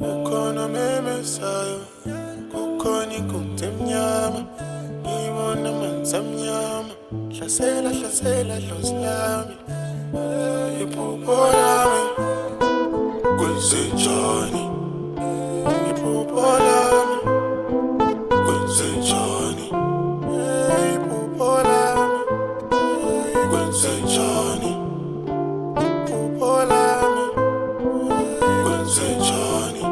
Ukona memesayo, kukoni kuntemnyama, ngibona amanzi amnyama, hlasela dlozi lami, iphupho lami, kwenzenjani, iphupho lami, kwenzenjani, iphupho lami, kwenzenjani, iphupho lami, kwenzenjani.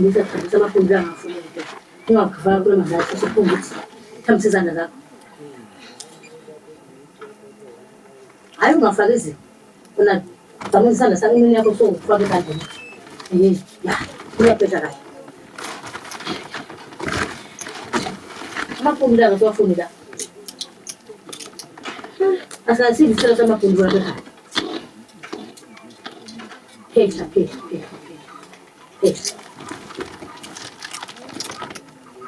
Kabisa mafundi angafuni into. Ungakuvaka kule mandazi usuphunguthe. Thambisa izandla zakho. Hayi ungafaki izinto. Una dhamisa isandla sakho imini yakho sokufaka ekandleni. Ya, uyaphetha kahle. Amafundi angasiwafuni la. Asasithi isicelo samafundi wakho ekhaya.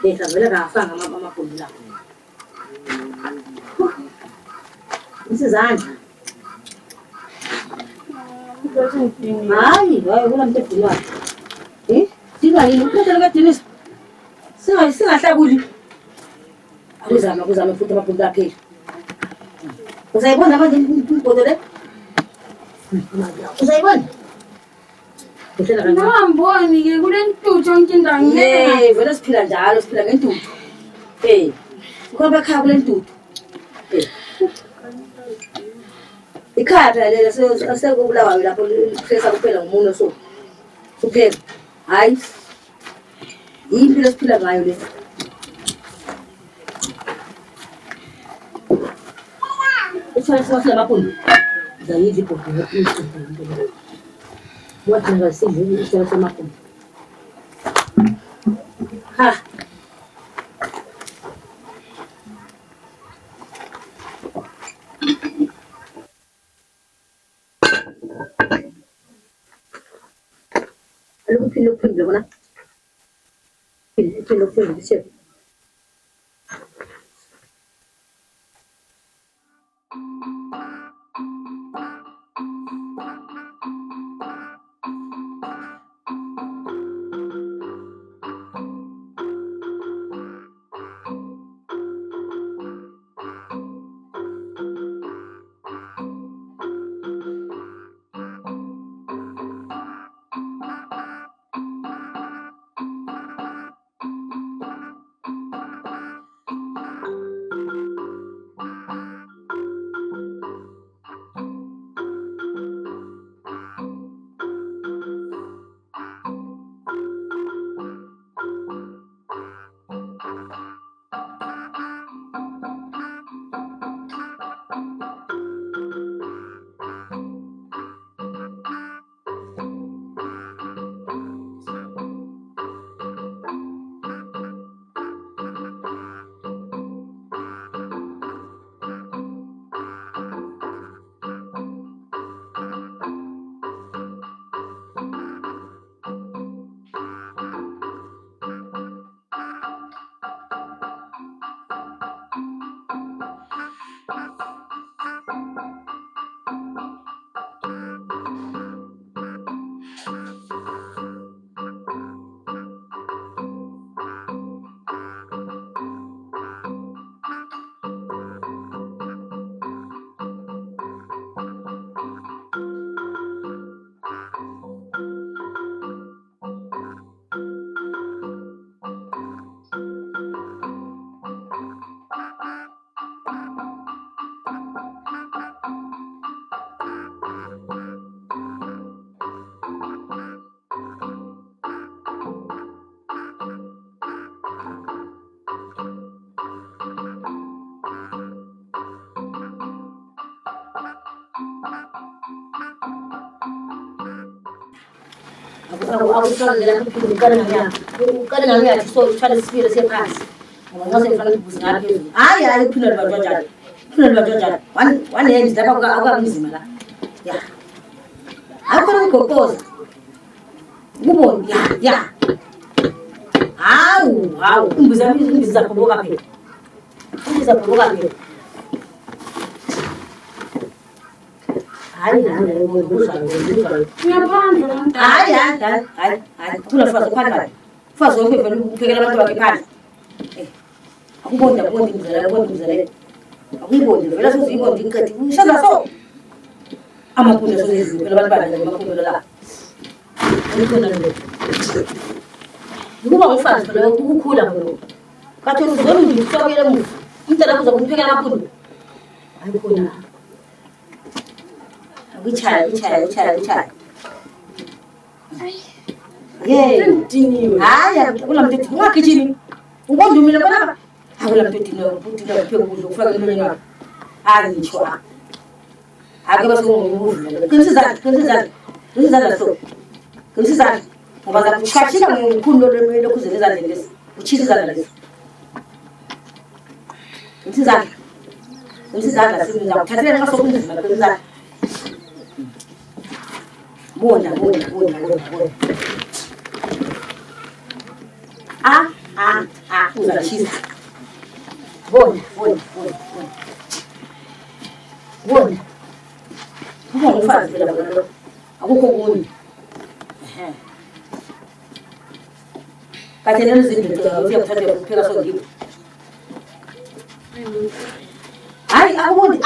Phetha. Vele kafanga amafundi la. Isizandla. Hayi, kuna mntu ebhulayo. Dinga yini uphethe lekadinisa? Singahlakuli. Kuzama futhi amafundi aphela. Uzayibona manje imbodo le? Uzayibona? Ngamboni ke kule ntuthu yonke indawo ngeke. Vele siphila njalo, siphila ngentuthu. Ukhona bekhaya kule ntuthu. Ikhaya phela lele sekubulawayo lapho hlesa kuphela ngomuno so. Kuphela. Hayi. Impilo esiphila ngayo le. Ufuna siwasela amaphundu. Zayidla ibhodo into. Wathi ngasidle isela samaphundu. Ha. Philo bona. Philo dice. akuhlangela ukukana so uthwala isipilo sephansi ngoba ngase kufanele ubuze ngaphezulu hayi uphindela batshana uphindela batshana one hand lapha akukamzima la ya akho ukugoqoza ubone ya hawu umbiza phoboka phela umbiza phoboka phela hayi kula fazo phandle fazo yonke vele uphekela abantu bakhe phandle akubonda umzala akuyibonda vele soziyibonda inqedi ushaza so amaphulo sozizini phela abantu bakhe amaphulo la ukhona lo ukuba umfazi phela ukukhula phela kathi uzona ngikuhlokele mu umntana kuza kumphekela amaphulo ayikhona Uchaye. Yey, diniwe. Hayi, kula mntu ethi ungagijimi. Ungondumile bona. Akula mntu ethi uphila phezulu ufaka emlonyeni wakhe. Angitsho. Ake base ngumuvule. Qinisa so. Qinisa. Ngoba zakuchashika ngomkhulu lwemelo kuzele izandla lesi. Uchisa izandla lesi. Qinisa sizakuthathela nxa sokunzima qinisa. Bona. Uzashisa. Bona. Kuba umfazi phela bona. Akukho kunye. Kathele izinto uyakuthatha ukupheka songibo. Hayi akuboni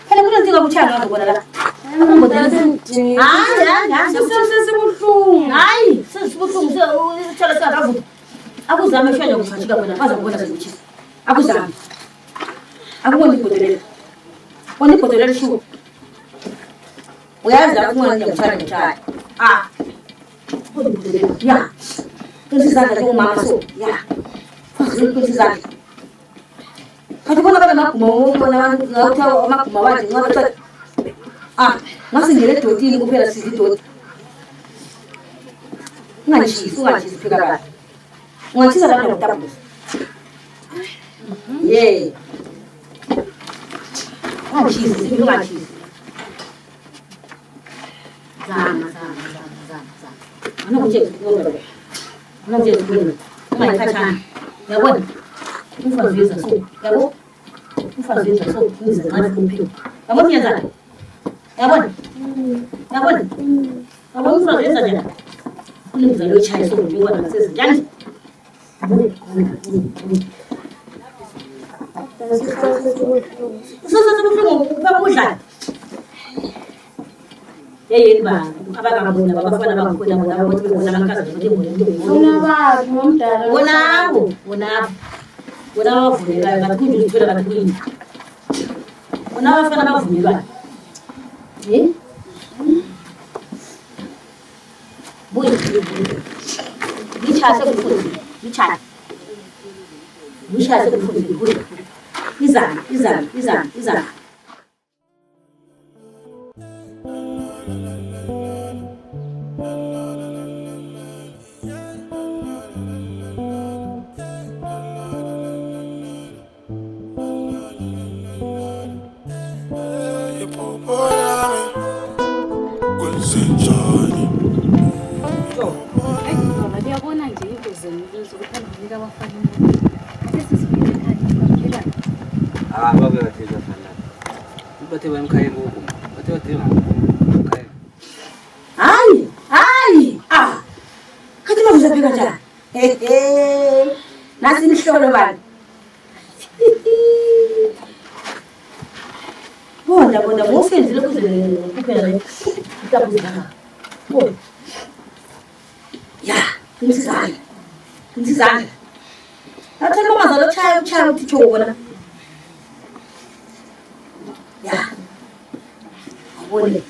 phela kunenkinga kuthanga ngazo bona la. Hayi, sesibuhlungu uthola singakavuki. Akuzame shwele ngishashika bona baza kubona sekuchisa. Akuzame. Akuboni ibhodlela. Bona ibhodlela lishuka. Uyazi lapho ungani ngiyamthanda. Bona ibhodlela. Ya. Kusizana ngomama so. Ya. Kusizana. Kathi bona baba maguma bona ngawuthawa amaguma wathi ngathi ngasingele dotini kuphela sizidoti. Ungangishisi pheka kahle. Ungangishisa lapha ngitabuza. Yeah. Ungangishisi. Zama. Anakuje kubona. Ungayikhathana. Yabona? Umfazisa so. Yabo? Umfazisa so. Nize ngathi kumphela. Yabona ngiyazana? Yabona umfana yenza njani? Umzalo uchaye so ngibona ngasezinjani? Sesebufika babudla. Yeyini ba abangabona babafana bangikhona bona bathi bona bankazi bathi Bona ba ngomdala. Bona bavulelayo bathi kuyithola bathi kuyini. Bona abafana bavulelwayo. Buy. Ngishase kufuthi. Ngishase kufuthi. Buy. Izana. Ngiyabona nje ingozi ngizo ukuphambili abafana. Sesisifike ekhaya. Babe bathela sana. Bathe bayimkhaya ngoku. Bathe badinga ngoku. Hayi. Kathi manje uzapheka njani? Nasi imhlolo bani. Bona ngosenzile kuze kuphela le. Itabuza. Bona. Ya, Insizane. Athi mama zalochaya uthi chobona. Ya. Abone.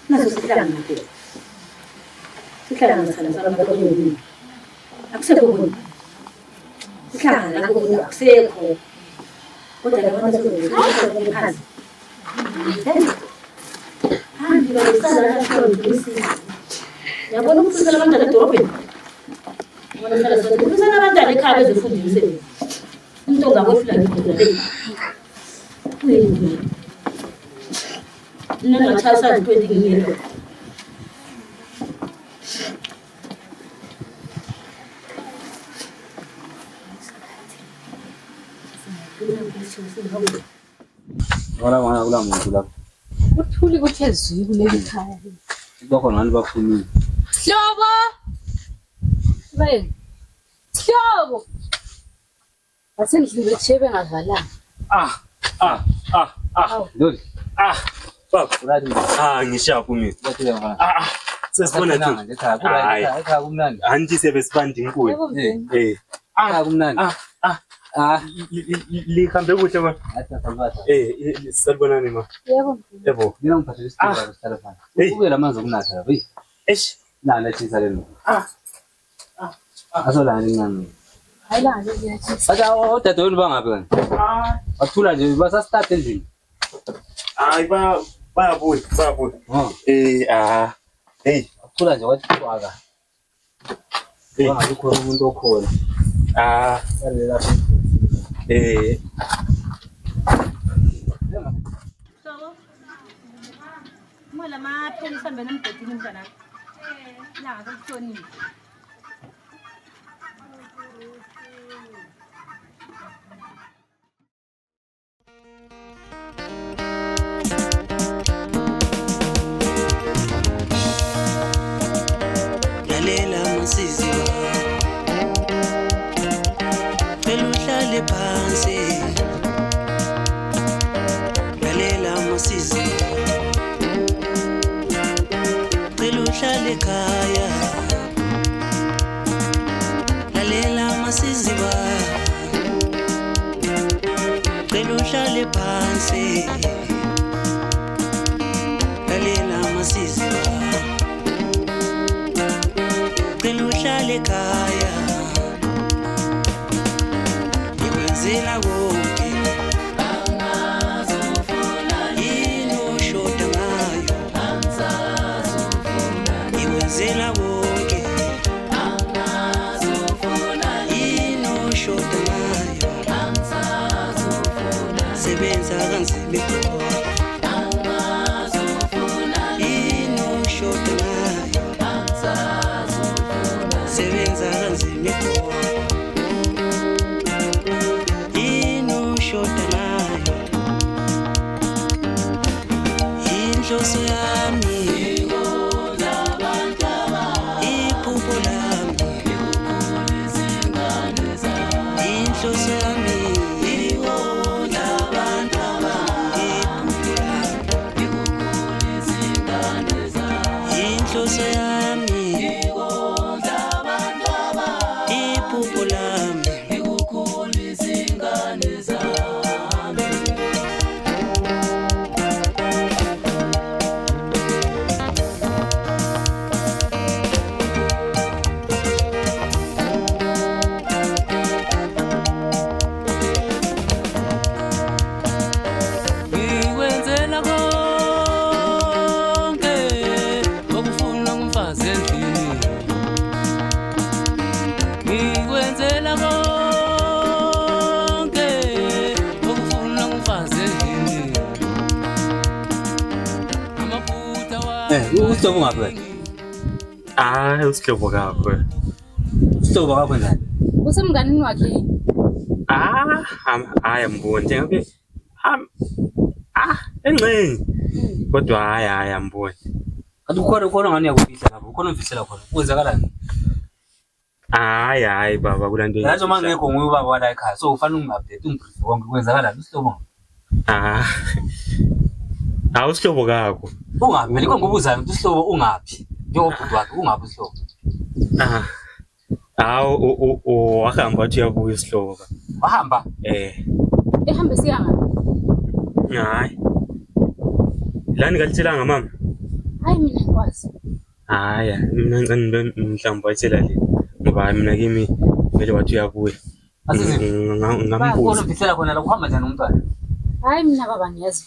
Nazo sihlangana phela. Sihlangana sana sabantu akusekho bona. Sihlangana lokho akusekho. Kodwa labantu bazokwenza phansi. Hambi bayisala kakhulu. Yabona ukufundisa abantwana edorobheni. Wona hlala sonke. Ufundisa abantwana ekhaya bezofunda imisebenzi. Umuntu ongabofuna ukufunda. Kuyini? Nangathasa 20 ngiyelo. Wala kula muntu lapho. Uthuli kuphezulu kuleli khaya. Lokho ngani bakhuluma. Hlobo. Bayi. Hlobo. Asendlile chebe ngavalanga. Doli. Baba. Ngishapu mina. Sesibona nje. Ekhaya kumnandi. Anti sebesibanda inkulu. Ekhaya kumnandi. Likhambe kuhle ma. Sisabonani ma. Yebo. Mina ngiphathele isithuba kusithala phansi. Ubuyela amanzi okunatha lapha. Eish. Lana thisa lena. Asolana incane. Hayilanga leziyathi. Acha odadewenu bangapi kana? Bathula nje basa start endlini. Hayi bayabuya. Hey. Bathula nje wathi kwaka. Bangabe khona umuntu okhona. Salela lapha. So, mola maphela isambe nomdedini mntana. La akutshoni. Lalela masiziwa Peluhlale phansi Lalela masiziwa Peluhlale khaya Lalela masiziwa Peluhlale phansi Lalela masiziwa Peluhlale khaya Ikwenzela konke angazofuna ino shoda ngayo angazofuna Ikwenzela konke angazofuna ino shoda ngayo angazofuna Sebenza kanzima angazofuna ino shoda ngayo angazofuna Sebenza kanzima Inhloso yami iphupho lami Inhloso yami abantu iphupho lami Inhloso yami iphupho lami Usihlobo ngapi? Usihlobo kakho. Usihlobo kakho njani? Usemnganini wakhe. Ayamboni njengabe engxenye. Kodwa hayi amboni. Kanti ukhona ngani yakufihla lapho? Ukhona umfihlela khona. Kwenzakalani? Hayi baba kulanto. Yazi uma ngekho nguye ubaba wala ekhaya. So ufanele ungi-update ungibrief konke kwenzakalani usihlobo. Usihlobo kakho. Ungapi? Ngikho ngobuzayo ukuthi usihlobo ungapi? Njengobhuti wakhe ungapi usihlobo? Wahamba wathi uyabuya isihlobo. Wahamba? Ehambe siyanga. Hayi. Lani kalitshelanga mama? Hayi mina ngikwazi. Haya, mina ngicela mhlawumbe wayitshela le ngoba mina kimi vele wathi uyabuya. Ngambuza ngifisela khona la kuhamba njani umntwana? Hayi mina baba ngiyazi.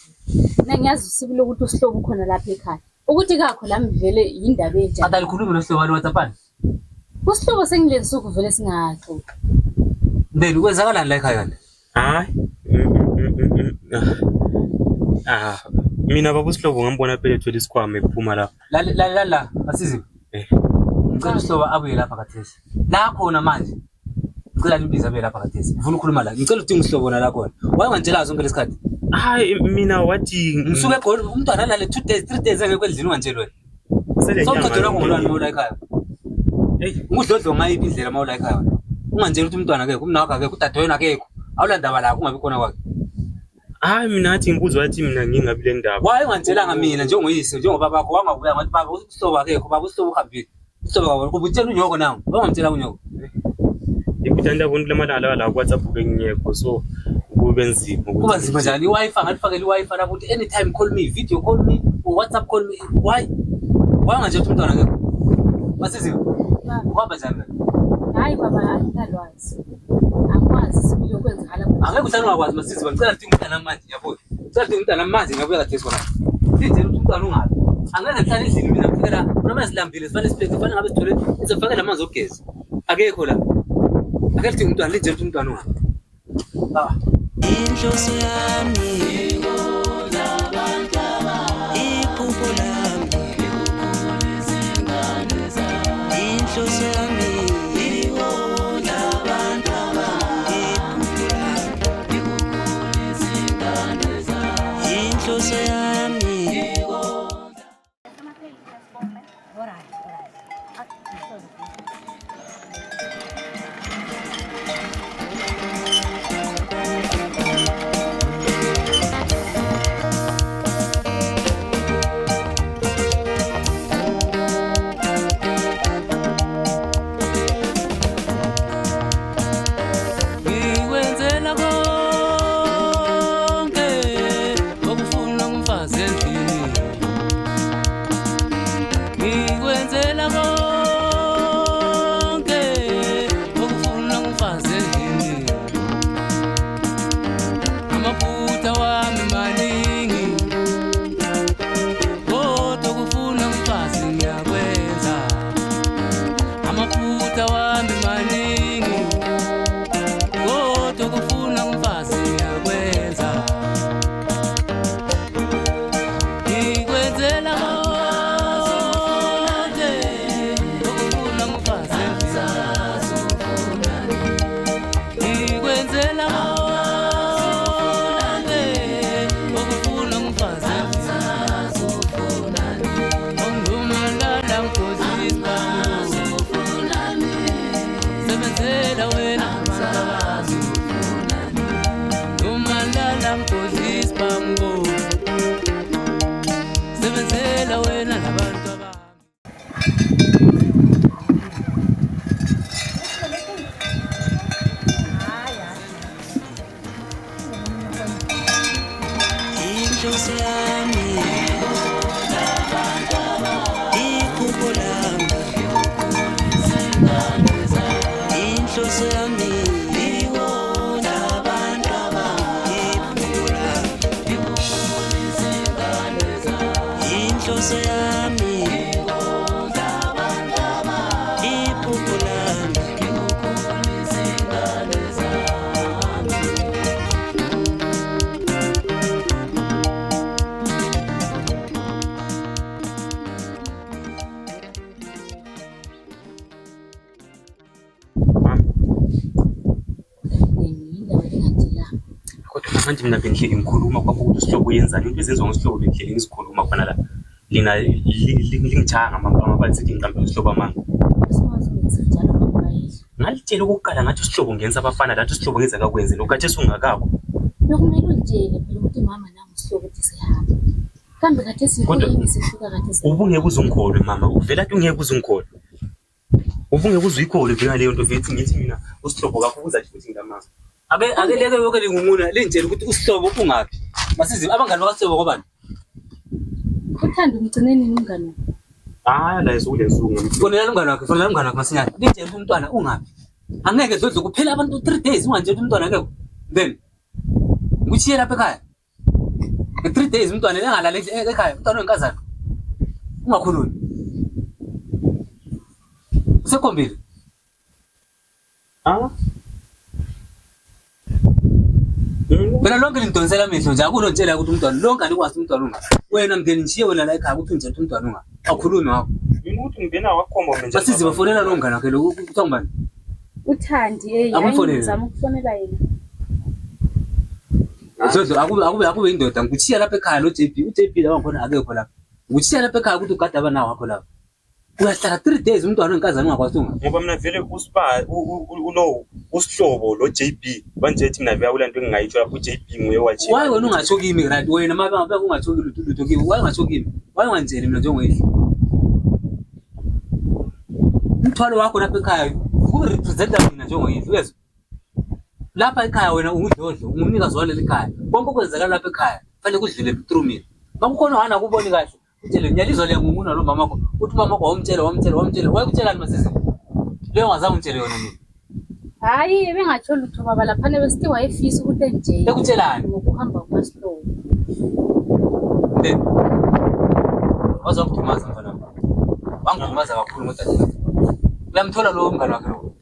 Ngiyazi usibile ukuthi usihlobo khona lapha ekhaya. Ukuthi kakho la mvele indaba enjani. Atalikhulumi nosihlobo walo WhatsApp. Usihlobo sengilensuku vele singaxoxa. Mbeli kwenzakalani la ekhaya nje? Hayi. Mina baba usihlobo ngambona phela ethola isikhwama ephuma lapha. La asizi. Ngicela usihlobo abuye lapha kathesi. La khona manje. Ngicela nimbiza abuye lapha kathesi. Ngifuna ukukhuluma la. Ngicela udinga usihlobo na la khona. Wayengantshela zonke lesikhathi. Hayi mina wathi ngisuke egqola umntwana lale 2 days 3 days engekho endlini ungantsheli wena. Sokuqedela ngomntwana mawula ekhaya. Ngudlodlo ngayiphi indlela mawula ekhaya. Ungantshela ukuthi umntwana akekho, umnawakho akekho, udade wena akekho. Awulandaba la kungabi khona kwakhe. Hayi mina athi ngibuzo wathi mina ngingabi le ndaba. Wayengantshelanga mina njengoyise njengoba bakho wangabuya ngathi baba usihlobo akekho, baba usihlobo uhambile. Usihlobo kwabo kuba utshela unyoko nawo. Wangamtshela unyoko. Ngikuthanda abantu lamalala la WhatsApp bengiyekho so kube nzima ukuthi kuba nzima njani iWi-Fi ngalifakela iWi-Fi lapho ukuthi anytime call me, video call me, or WhatsApp call me. Why wanganje ukuthi umntwana akekho? Masiziwe. Uhamba njani? Hayi baba anginalwazi. Akwazi sibile okwenzakala. Angeke uhlale ungakwazi masiziwe. Ngicela udinga umntwana manje yabo. Ngicela udinga umntwana manje ngabuya kathesi khona. Sithi ukuthi umntwana ungabi. Angeke ngihlale endlini mina ngifika noma silambile sifane sibheke sifane ngabe sithole izofakela amanzi ogezi. Akekho la. Akekho udinga umntwana linje ukuthi umntwana ungabi. Inhloso yami iphupho lami inhloso yami inhloso yami manje mina bengihleli ngikhuluma kwapho ukuthi usihlobo yenzani into ezenziwa ngosihlobo bengihleli ngisikhuluma khona la lina lingijanga amabathi sithi ngiqambe usihlobo amanga ngalitshela ukuqala ngathi usihlobo ngenza abafana lathi usihlobo ngenza kakwenze lokho sungakakho nokumele utshele phela ukuthi mama nami usihlobo ukuthi sihamba kambe kade sifika kade ubungeke uzungikholwe mama uvela athi ungeke uzungikholwe ubungeke uzuyikholwe vela leyo nto vethi ngithi mina usihlobo kakho uzathi futhi ngamazi ake leke yonke lingunguna lentshela ukuthi usihlobo ungaphi masizi abangani bakasihlobo ngobani uthanda umgcineni umngane La esukule nsuku. Fonela umngane wakhe masinyane. Ngitshela ukuthi umntwana ungaphi. Angeke dlodlo kuphela abantu 3 days unganjela umntwana ngeke. Then ngikuchiye lapha ekhaya. 3 days umntwana engalali ekhaya, umntwana wenkazana. Ungakhulumi. Sekhombile. Mina lonke lindonsela amehlo nje akunontshela ukuthi umntwana lonke alikwazi umntwana unga. Wena mndeni ngishiye wena la ekhaya ukuthi unjela umntwana unga. Akhulumi ngakho. Yini ukuthi ngibena wakhomba mina. Basize bafonela lo mngane wakhe lo kuthiwa ngubani? Uthandi ngizama ukufonela yena. Dlodlo akube indoda ngikuchiya lapha ekhaya lo JP. uJP la wakhona akekho lapha. Ngikuchiya lapha ekhaya ukuthi ugada abana wakho lapha. Uyahlala 3 days umntwana wenkazana ungakwazi unga. Ngoba mina vele usiba usihlobo lo JP manje ethi mina vele ulanto engingayitsho lapho uJP nguye wathi. Why wena ungatsho kimi right wena mabe ungatsho lutho kimi why ungatsho kimi why ungangitsheli mina njengowehla umthwalo wakho lapha ekhaya urepresenta mina njengoyihlo uyezwa lapha ekhaya wena ungudlodlo ungumnikazi waleli ekhaya konke okwenzakala lapha ekhaya fanele kudlule through mina makukhona hana kuboni kahle utshele ngiyalizwa le ngumuna lo mama wakho uthi mama wakho wamtshela wayekutshelani masisi leyo ngazange ungitshele yona mina Hayi ebengatsho lutho baba lapha nebesithi wayefisa ukuthi enje ekutshelani ngokuhamba kwaSlow then wazongithumaza mfana wangithumaza kakhulu ngoba uyamthola lo mngane wakhe lo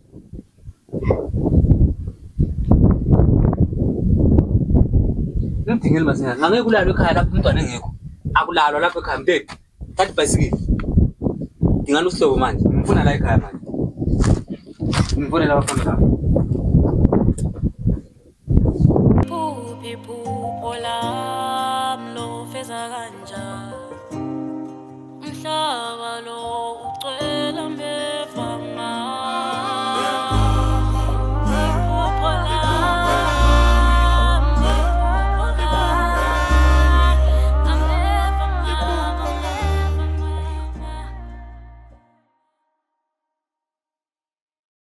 ngidingile masinyane angeke ulalo ekhaya lapho umntwana engekho akulalwa lapha ekhaya mnteni thathi bicycle dingana usihlobo manje ngifuna la ekhaya manje ngifonela abafana lapha Iphupho lami lo feza kanjani umhlaba lo